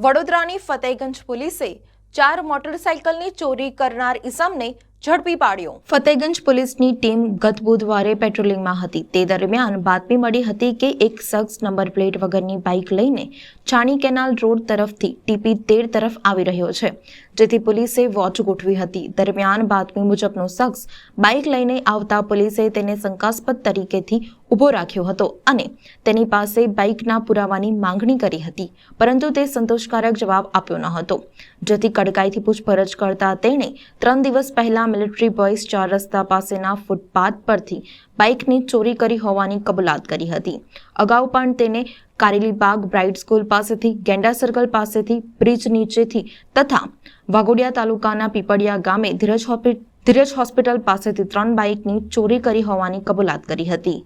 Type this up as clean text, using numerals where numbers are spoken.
વડોદરાની ફતેહગંજ પોલીસે 4 મોટરસાયકલની ચોરી કરનાર ઇસમને ઝડપી પાડ્યો। ફતેહગંજ પોલીસની ટીમ ગત બુધવારે પેટ્રોલિંગમાં હતી। તે દરમિયાન બાતમી મળી હતી કે એક શખ્સ નંબર પ્લેટ વગરની બાઇક લઈને છાણી કેનાલ રોડ તરફથી ટીપી 13 તરફ આવી રહ્યો છે, જેથી પોલીસે વોચ ગોઠવી હતી। દરમિયાન બાતમી મુજબનો શખ્સ બાઇક લઈને આવતા પોલીસે તેને શંકાસ્પદ તરીકેથી ઊભો રાખ્યો હતો અને તેની પાસે બાઇકના પુરાવાની માંગણી કરી હતી, પરંતુ તે સંતોષકારક જવાબ આપ્યો ન હતો, જેથી કડકાઈથી પૂછપરછ કરતા તેણે 3 દિવસ પહેલા મિલિટરી બોયઝ 4 રસ્તા પાસેના ફૂટપાથ પરથી બાઇકની ચોરી કરી હોવાની કબૂલાત કરી હતી। અગાઉ પણ તેને કારેલીબાગ બ્રાઇટ સ્કૂલ પાસેથી, ગેંડા સર્કલ પાસેથી, બ્રિજ નીચેથી તથા વાઘોડિયા તાલુકાના પીપળિયા ગામે ધીરજ હોસ્પિટલ પાસેથી 3 બાઇકની ચોરી કરી હોવાની કબૂલાત કરી હતી।